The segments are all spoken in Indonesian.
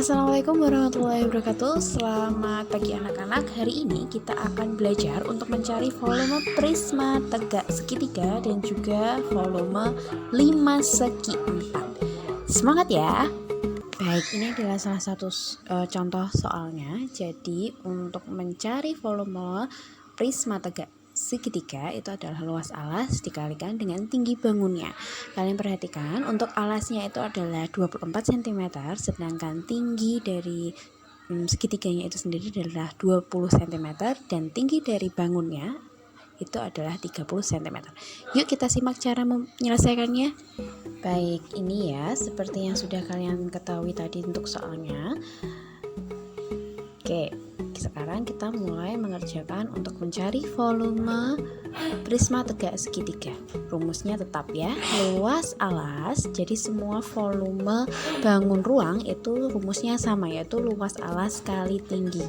Assalamualaikum warahmatullahi wabarakatuh. Selamat pagi anak-anak. Hari ini kita akan belajar untuk mencari volume prisma tegak segitiga dan juga volume 5 segi 4. Semangat ya. Baik, ini adalah salah satu contoh soalnya. Jadi untuk mencari volume prisma tegak segitiga itu adalah luas alas dikalikan dengan tinggi bangunnya. Kalian perhatikan untuk alasnya itu adalah 24 cm, sedangkan tinggi dari segitiganya itu sendiri adalah 20 cm dan tinggi dari bangunnya itu adalah 30 cm. Yuk kita simak cara menyelesaikannya. Baik, ini ya seperti yang sudah kalian ketahui tadi untuk soalnya. Oke, sekarang kita mulai mengerjakan untuk mencari volume prisma tegak segitiga. Rumusnya tetap ya, luas alas. Jadi semua volume bangun ruang itu rumusnya sama, yaitu luas alas kali tinggi.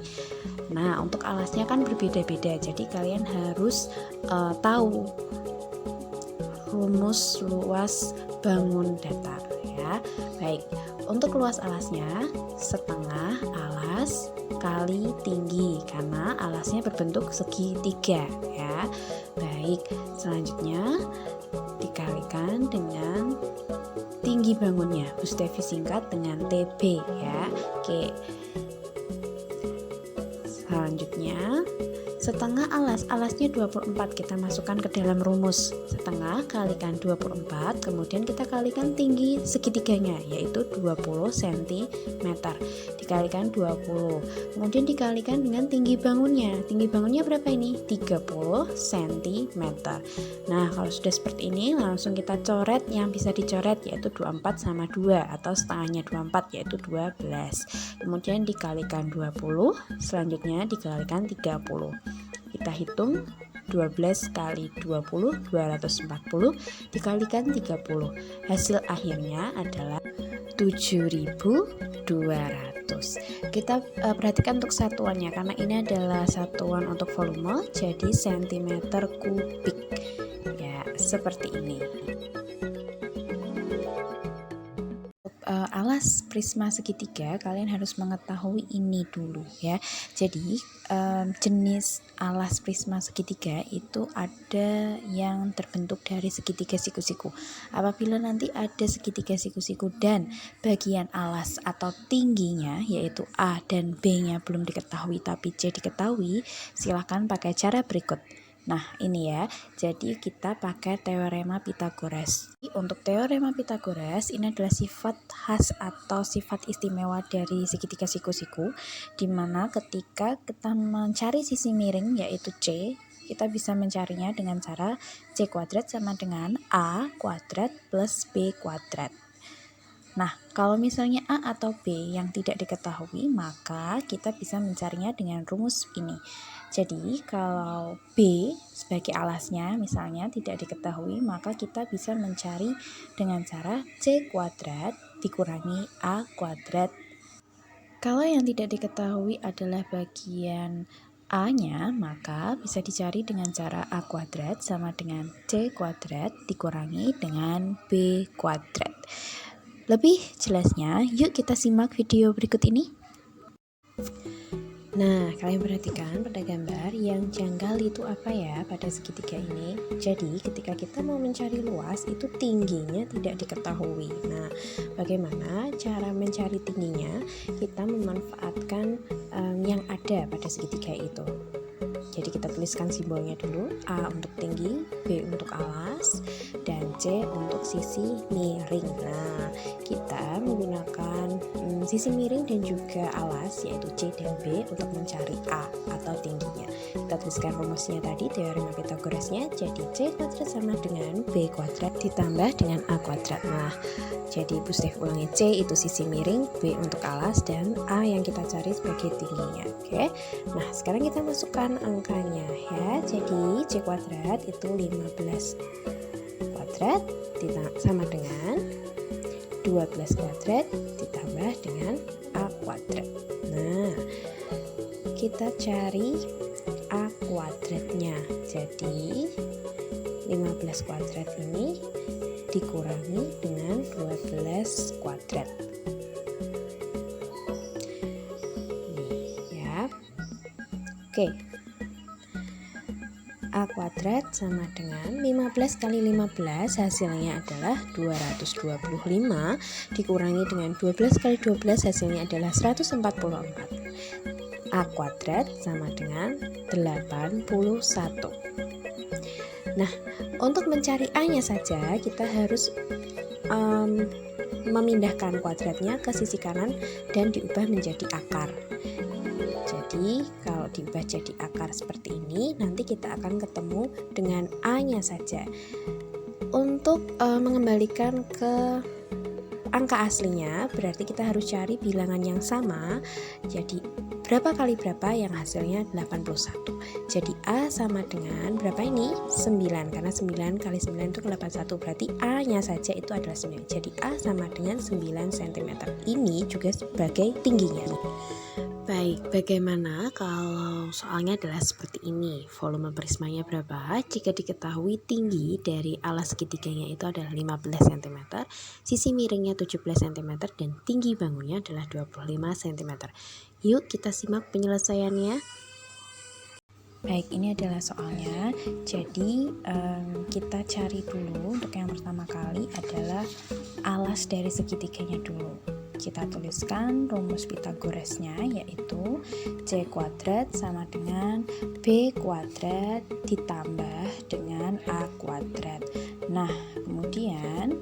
Nah, untuk alasnya kan berbeda-beda. Jadi kalian harus tahu rumus luas bangun datar ya. Baik, untuk luas alasnya setengah alas kali tinggi karena alasnya berbentuk segitiga ya. Baik, selanjutnya dikalikan dengan tinggi bangunnya. Bu Stevi singkat dengan TB ya. Oke. Selanjutnya setengah alasnya 24, kita masukkan ke dalam rumus. Setengah kalikan 24, kemudian kita kalikan tinggi segitiganya yaitu 20 cm. Dikalikan 20. Kemudian dikalikan dengan tinggi bangunnya. Tinggi bangunnya berapa ini? 30 cm. Nah, kalau sudah seperti ini langsung kita coret yang bisa dicoret yaitu 24 sama 2 atau setengahnya 24 yaitu 12. Kemudian dikalikan 20, selanjutnya dikalikan 30. Kita hitung 12 kali 20, 240 dikalikan 30. Hasil akhirnya adalah 7.200. Kita perhatikan untuk satuannya karena ini adalah satuan untuk volume, jadi cm kubik. Ya, seperti ini. Alas prisma segitiga kalian harus mengetahui ini dulu ya. Jadi jenis alas prisma segitiga itu ada yang terbentuk dari segitiga siku-siku. Apabila nanti ada segitiga siku-siku dan bagian alas atau tingginya yaitu A dan B nya belum diketahui tapi C diketahui, silahkan pakai cara berikut. Nah, ini ya. Jadi kita pakai teorema Pythagoras. Untuk teorema Pythagoras ini adalah sifat khas atau sifat istimewa dari segitiga siku-siku, di mana ketika kita mencari sisi miring yaitu C, kita bisa mencarinya dengan cara C kuadrat sama dengan A kuadrat plus B kuadrat. Nah, kalau misalnya A atau B yang tidak diketahui, maka kita bisa mencarinya dengan rumus ini. Jadi, kalau B sebagai alasnya misalnya tidak diketahui, maka kita bisa mencari dengan cara C kuadrat dikurangi A kuadrat. Kalau yang tidak diketahui adalah bagian A-nya, maka bisa dicari dengan cara A kuadrat sama dengan C kuadrat dikurangi dengan B kuadrat. Lebih jelasnya, yuk kita simak video berikut ini. Nah, kalian perhatikan pada gambar yang janggal itu apa ya pada segitiga ini. Jadi, ketika kita mau mencari luas, itu tingginya tidak diketahui. Nah, bagaimana cara mencari tingginya? Kita memanfaatkan yang ada pada segitiga itu. Jadi kita tuliskan simbolnya dulu, A untuk tinggi, B untuk alas, dan C untuk sisi miring. Nah, kita menggunakan sisi miring dan juga alas yaitu C dan B untuk mencari A atau tingginya. Kita tuliskan rumusnya tadi, teorema Pythagorasnya, jadi C kuadrat sama dengan B kuadrat ditambah dengan A kuadrat. Nah, jadi Bu Stef ulangi, C itu sisi miring, B untuk alas, dan A yang kita cari sebagai tingginya. Oke. Nah, sekarang kita masukkan angkanya ya. Jadi C kuadrat itu 15 kuadrat sama dengan 12 kuadrat ditambah dengan A kuadrat. Nah, kita cari A kuadratnya. Jadi 15 kuadrat ini dikurangi dengan 12 kuadrat. Oke. A kuadrat sama dengan 15 kali 15 hasilnya adalah 225 dikurangi dengan 12 kali 12 hasilnya adalah 144. A kuadrat sama dengan 81. Nah, untuk mencari A-nya saja kita harus memindahkan kuadratnya ke sisi kanan dan diubah menjadi akar. Jadi kalau diubah jadi akar seperti ini, nanti kita akan ketemu dengan A-nya saja. Untuk mengembalikan ke angka aslinya, berarti kita harus cari bilangan yang sama. Jadi berapa kali berapa yang hasilnya 81. Jadi A sama dengan berapa ini? 9, karena 9 kali 9 itu 81, berarti A-nya saja itu adalah 9. Jadi A sama dengan 9 cm. Ini juga sebagai tingginya. Baik, bagaimana kalau soalnya adalah seperti ini? Volume prismanya berapa? Jika diketahui tinggi dari alas segitiganya itu adalah 15 cm, sisi miringnya 17 cm, dan tinggi bangunnya adalah 25 cm. Yuk kita simak penyelesaiannya. Baik, ini adalah soalnya. Jadi kita cari dulu untuk yang pertama kali adalah alas dari segitiganya dulu. Kita tuliskan rumus Pitagoresnya, yaitu C kuadrat sama dengan B kuadrat ditambah dengan A kuadrat. Nah, kemudian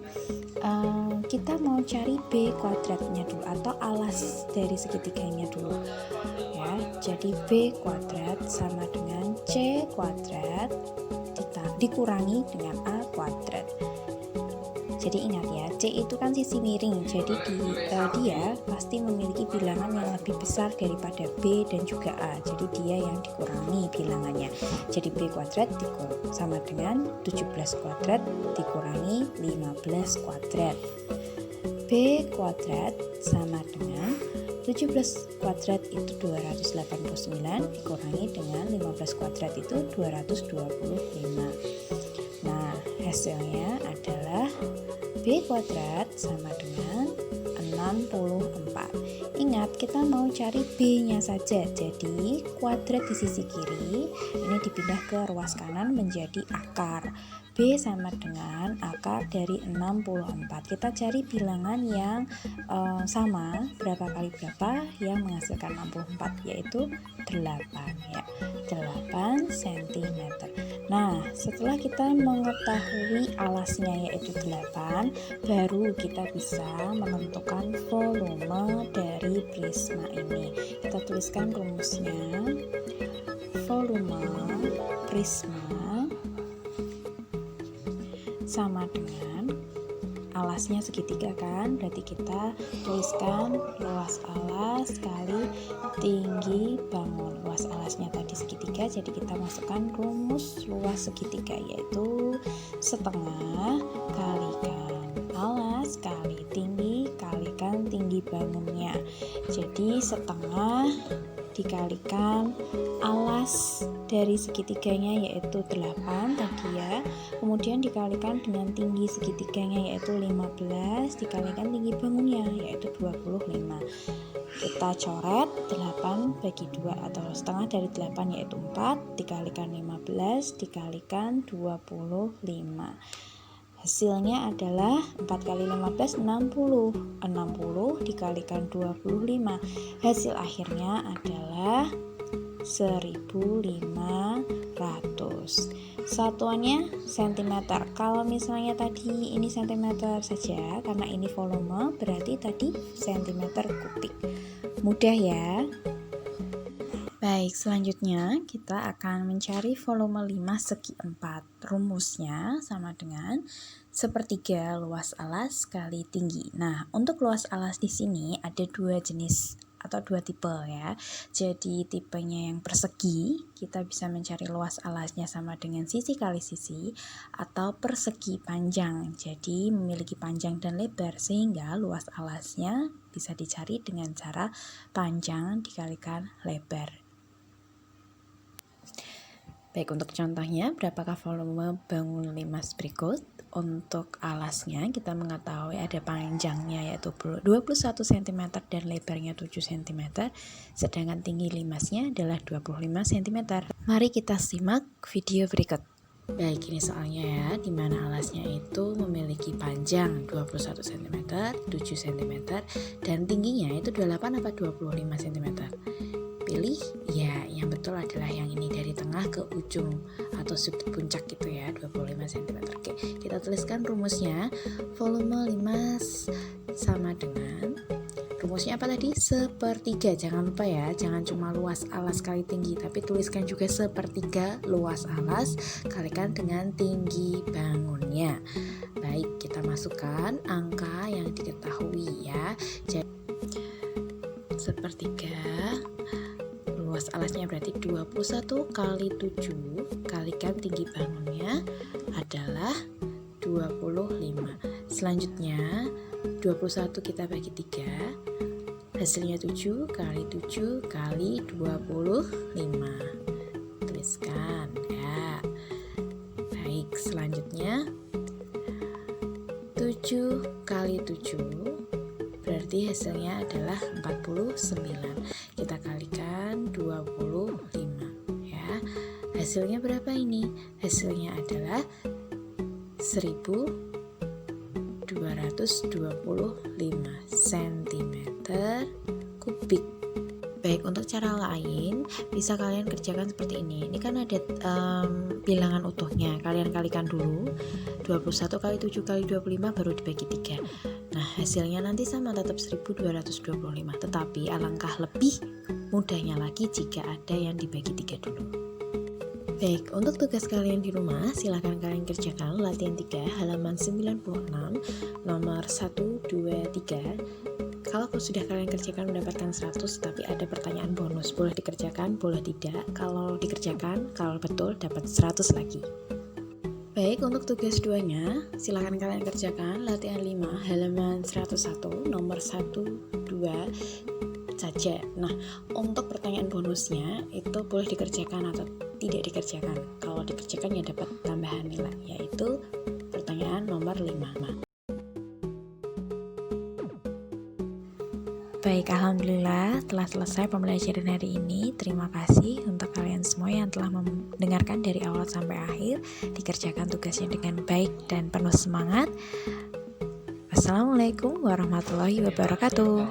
kita mau cari B kuadratnya dulu atau alas dari segitiganya dulu ya. Jadi B kuadrat sama dengan C kuadrat dikurangi dengan A kuadrat. Jadi ingat ya, C itu kan sisi miring, jadi dia pasti memiliki bilangan yang lebih besar daripada B dan juga A, jadi dia yang dikurangi bilangannya. Jadi B kuadrat sama dengan 17 kuadrat dikurangi 15 kuadrat. B kuadrat sama dengan 17 kuadrat itu 289 dikurangi dengan 15 kuadrat itu 225. Nah, hasilnya adalah B kuadrat sama dengan 64. Ingat, kita mau cari B-nya saja. Jadi, kuadrat di sisi kiri ini dipindah ke ruas kanan menjadi akar. B sama dengan akar dari 64. Kita cari bilangan yang sama, berapa kali berapa yang menghasilkan 64, yaitu 8 ya. 8 cm. Nah, setelah kita mengetahui alasnya yaitu 8, baru kita bisa menentukan volume dari prisma ini. Kita tuliskan rumusnya. Volume prisma sama dengan alasnya segitiga kan, berarti kita tuliskan luas alas kali tinggi bangun. Luas alasnya tadi segitiga, jadi kita masukkan rumus luas segitiga, yaitu setengah kalikan alas kali tinggi kalikan tinggi bangunnya. Jadi setengah dikalikan alas dari segitiganya yaitu 8 tadi ya, kemudian dikalikan dengan tinggi segitiganya yaitu 15 dikalikan tinggi bangunnya yaitu 25. Kita coret 8 bagi 2 atau setengah dari 8 yaitu 4 dikalikan 15 dikalikan 25. Hasilnya adalah 4 kali 15 60. 60 dikalikan 25. Hasil akhirnya adalah 1500. Satuannya cm. Kalau misalnya tadi ini cm saja, karena ini volume, berarti tadi cm kubik. Mudah ya. Baik, selanjutnya kita akan mencari volume 5 segi 4. Rumusnya sama dengan sepertiga luas alas kali tinggi. Nah, untuk luas alas di sini ada dua jenis atau dua tipe ya. Jadi tipenya yang persegi, kita bisa mencari luas alasnya sama dengan sisi kali sisi, atau persegi panjang. Jadi memiliki panjang dan lebar sehingga luas alasnya bisa dicari dengan cara panjang dikalikan lebar. Baik, untuk contohnya, berapakah volume bangun limas berikut? untuk alasnya kita mengetahui ada panjangnya yaitu 21 cm dan lebarnya 7 cm, sedangkan tinggi limasnya adalah 25 cm. Mari kita simak video berikut. Baik, ini soalnya ya, dimana alasnya itu memiliki panjang 21 cm, 7 cm, dan tingginya itu 28 atau 25 cm. Pilih ya, yang betul adalah yang ini dari tengah ke ujung atau sudut puncak gitu ya, 25 cm. Oke, kita tuliskan rumusnya. Volume limas sama dengan, rumusnya apa tadi? Sepertiga. Jangan lupa ya, jangan cuma luas alas kali tinggi, tapi tuliskan juga sepertiga luas alas kalikan dengan tinggi bangunnya. Baik, kita masukkan angka yang diketahui ya. Jadi sepertiga luas alasnya berarti 21 kali 7 kalikan tinggi bangunnya adalah 25. Selanjutnya 21 kita bagi 3, hasilnya 7 kali 7 kali 25. Tuliskan ya. Baik, selanjutnya 7 kali 7 berarti hasilnya adalah 49. Kita kalikan 25 ya. Hasilnya berapa ini? Hasilnya adalah 1225 cm kubik. Baik, untuk cara lain bisa kalian kerjakan seperti ini. Ini kan ada bilangan utuhnya. Kalian kalikan dulu 21 kali 7 kali 25 baru dibagi 3. Nah, hasilnya nanti sama, tetap 1225. Tetapi alangkah lebih mudahnya lagi jika ada yang dibagi 3 dulu. Baik, untuk tugas kalian di rumah, silahkan kalian kerjakan latihan 3 halaman 96 nomor 1, 2, 3. Kalau sudah kalian kerjakan mendapatkan 100, tapi ada pertanyaan bonus. Boleh dikerjakan, boleh tidak. Kalau dikerjakan, kalau betul dapat 100 lagi. Baik, untuk tugas 2-nya, silahkan kalian kerjakan latihan 5 halaman 101 nomor 1, 2 saja. Nah, untuk pertanyaan bonusnya itu boleh dikerjakan atau tidak dikerjakan. Kalau dikerjakan ya dapat tambahan nilai, yaitu pertanyaan nomor 5. Baik, alhamdulillah telah selesai pembelajaran hari ini. Terima kasih untuk kalian semua yang telah mendengarkan dari awal sampai akhir. Dikerjakan tugasnya dengan baik dan penuh semangat. Wassalamualaikum warahmatullahi wabarakatuh.